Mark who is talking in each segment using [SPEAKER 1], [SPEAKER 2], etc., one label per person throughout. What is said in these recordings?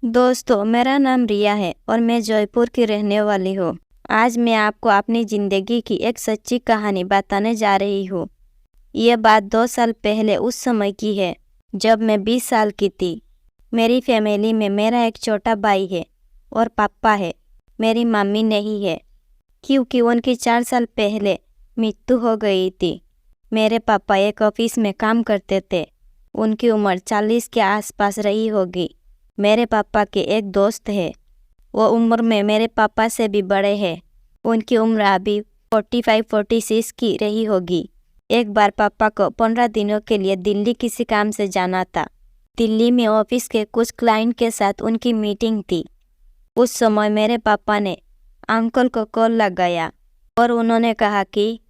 [SPEAKER 1] दोस्तों, मेरा नाम रिया है और मैं जयपुर की रहने वाली हूँ। आज मैं आपको अपनी ज़िंदगी की एक सच्ची कहानी बताने जा रही हूँ। ये बात 2 साल पहले उस समय की है जब मैं 20 साल की थी। मेरी फैमिली में मेरा एक छोटा भाई है और पापा है। मेरी मम्मी नहीं है क्योंकि उनकी 4 साल पहले मृत्यु हो गई थी। मेरे पापा एक ऑफिस में काम करते थे। उनकी उम्र 40 के आसपास रही होगी। मेरे पापा के एक दोस्त है, वो उम्र में मेरे पापा से भी बड़े हैं। उनकी उम्र अभी 45-46 की रही होगी। एक बार पापा को 15 दिनों के लिए दिल्ली किसी काम से जाना था। दिल्ली में ऑफिस के कुछ क्लाइंट के साथ उनकी मीटिंग थी। उस समय मेरे पापा ने अंकल को कॉल लगाया और उन्होंने कहा कि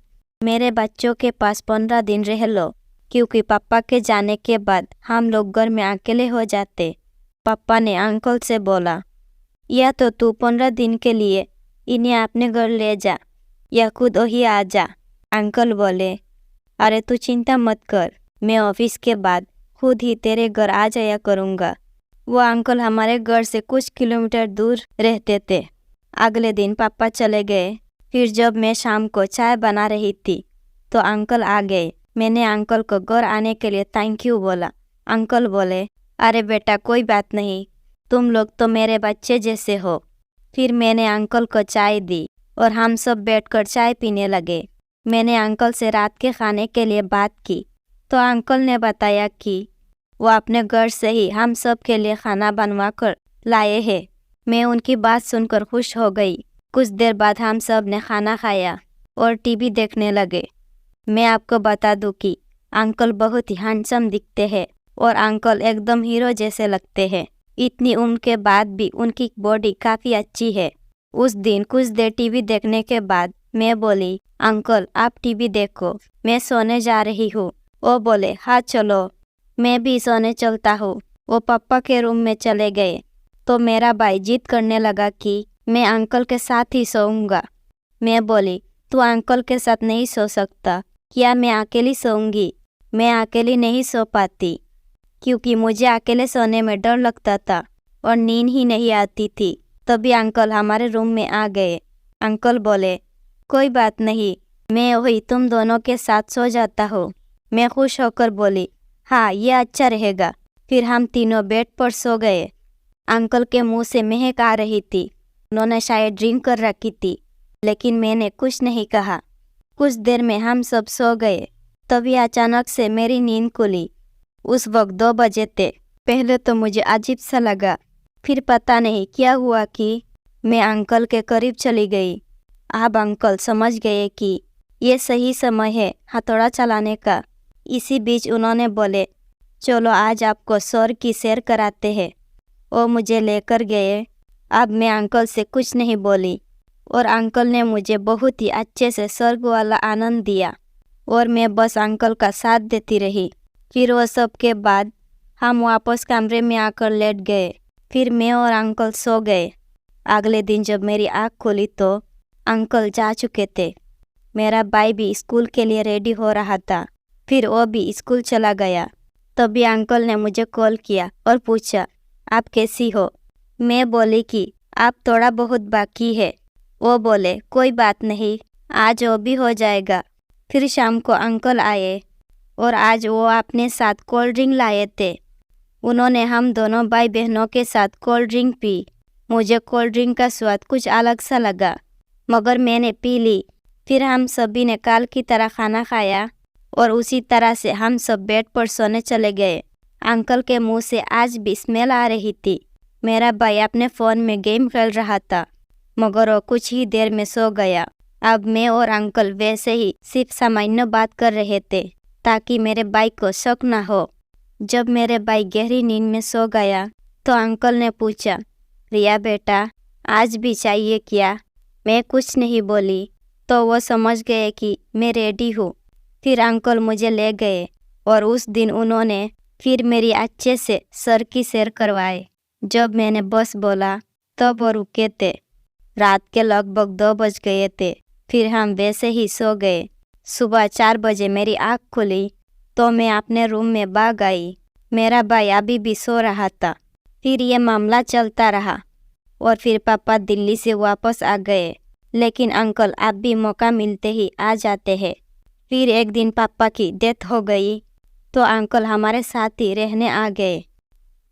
[SPEAKER 1] मेरे बच्चों के पास 15 दिन रह लो, क्योंकि पापा के जाने के बाद हम लोग घर में अकेले हो जाते। पापा ने अंकल से बोला, या तो तू 15 दिन के लिए इन्हें अपने घर ले जा या खुद ही आ जा। अंकल बोले, अरे तू चिंता मत कर, मैं ऑफिस के बाद खुद ही तेरे घर आ जाया करूँगा। वो अंकल हमारे घर से कुछ किलोमीटर दूर रहते थे। अगले दिन पापा चले गए। फिर जब मैं शाम को चाय बना रही थी तो अंकल आ गए। मैंने अंकल को घर आने के लिए थैंक यू बोला। अंकल बोले, अरे बेटा कोई बात नहीं, तुम लोग तो मेरे बच्चे जैसे हो। फिर मैंने अंकल को चाय दी और हम सब बैठकर चाय पीने लगे। मैंने अंकल से रात के खाने के लिए बात की तो अंकल ने बताया कि वो अपने घर से ही हम सब के लिए खाना बनवा कर लाए हैं। मैं उनकी बात सुनकर खुश हो गई। कुछ देर बाद हम सब ने खाना खाया और टीवी देखने लगे। मैं आपको बता दूं कि अंकल बहुत ही हैंडसम दिखते हैं और अंकल एकदम हीरो जैसे लगते हैं। इतनी उम्र के बाद भी उनकी बॉडी काफ़ी अच्छी है। उस दिन कुछ देर टीवी देखने के बाद मैं बोली, अंकल आप टीवी देखो, मैं सोने जा रही हूँ। वो बोले, हाँ चलो, मैं भी सोने चलता हूँ। वो पापा के रूम में चले गए तो मेरा भाई जिद करने लगा कि मैं अंकल के साथ ही सोऊंगा। मैं बोली, तू अंकल के साथ नहीं सो सकता, क्या मैं अकेली सोऊंगी? मैं अकेली नहीं सो पाती क्योंकि मुझे अकेले सोने में डर लगता था और नींद ही नहीं आती थी। तभी अंकल हमारे रूम में आ गए। अंकल बोले, कोई बात नहीं, मैं वही तुम दोनों के साथ सो जाता हूँ। मैं खुश होकर बोली, हाँ ये अच्छा रहेगा। फिर हम तीनों बेड पर सो गए। अंकल के मुंह से महक आ रही थी। उन्होंने शायद ड्रिंक कर रखी थी, लेकिन मैंने कुछ नहीं कहा। कुछ देर में हम सब सो गए। तभी अचानक से मेरी नींद खुली। उस वक्त 2 बजे थे। पहले तो मुझे अजीब सा लगा, फिर पता नहीं क्या हुआ कि मैं अंकल के करीब चली गई। अब अंकल समझ गए कि ये सही समय है हथौड़ा चलाने का। इसी बीच उन्होंने बोले, चलो आज आपको स्वर्ग की सैर कराते हैं। वो मुझे लेकर गए। अब मैं अंकल से कुछ नहीं बोली और अंकल ने मुझे बहुत ही अच्छे से स्वर्ग वाला आनंद दिया और मैं बस अंकल का साथ देती रही। फिर वो सब के बाद हम वापस कमरे में आकर लेट गए। फिर मैं और अंकल सो गए। अगले दिन जब मेरी आँख खुली तो अंकल जा चुके थे। मेरा भाई भी स्कूल के लिए रेडी हो रहा था। फिर वो भी स्कूल चला गया। तभी अंकल ने मुझे कॉल किया और पूछा, आप कैसी हो? मैं बोली कि आप थोड़ा बहुत बाकी है। वो बोले, कोई बात नहीं, आज वो भी हो जाएगा। फिर शाम को अंकल आए और आज वो अपने साथ कोल्ड ड्रिंक लाए थे। उन्होंने हम दोनों भाई बहनों के साथ कोल्ड ड्रिंक पी। मुझे कोल्ड ड्रिंक का स्वाद कुछ अलग सा लगा, मगर मैंने पी ली। फिर हम सभी ने काल की तरह खाना खाया और उसी तरह से हम सब बेड पर सोने चले गए। अंकल के मुंह से आज भी स्मेल आ रही थी। मेरा भाई अपने फ़ोन में गेम खेल रहा था, मगर वो कुछ ही देर में सो गया। अब मैं और अंकल वैसे ही सिर्फ सामान्य बात कर रहे थे ताकि मेरे भाई को शक न हो। जब मेरे भाई गहरी नींद में सो गया तो अंकल ने पूछा, रिया बेटा आज भी चाहिए क्या? मैं कुछ नहीं बोली तो वो समझ गए कि मैं रेडी हूँ। फिर अंकल मुझे ले गए और उस दिन उन्होंने फिर मेरी अच्छे से सर की सैर करवाए। जब मैंने बस बोला तब वो रुके थे। रात के लगभग 2 बज गए थे। फिर हम वैसे ही सो गए। सुबह 4 बजे मेरी आँख खुली तो मैं अपने रूम में भाग आई। मेरा भाई अभी भी सो रहा था। फिर ये मामला चलता रहा और फिर पापा दिल्ली से वापस आ गए, लेकिन अंकल आप भी मौका मिलते ही आ जाते हैं। फिर एक दिन पापा की डेथ हो गई तो अंकल हमारे साथ ही रहने आ गए।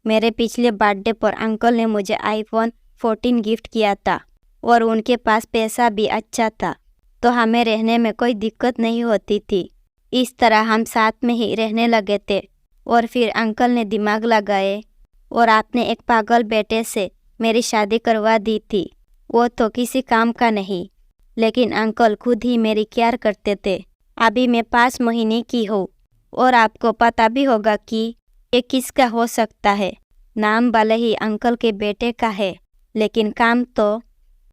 [SPEAKER 1] मेरे पिछले बर्थडे पर अंकल ने मुझे iPhone 14 गिफ्ट किया था और उनके पास पैसा भी अच्छा था, तो हमें रहने में कोई दिक्कत नहीं होती थी। इस तरह हम साथ में ही रहने लगे थे और फिर अंकल ने दिमाग लगाए और आपने एक पागल बेटे से मेरी शादी करवा दी थी। वो तो किसी काम का नहीं, लेकिन अंकल खुद ही मेरी केयर करते थे। अभी मैं 5 महीने की हूँ और आपको पता भी होगा कि ये किसका हो सकता है। नाम भले ही अंकल के बेटे का है, लेकिन काम तो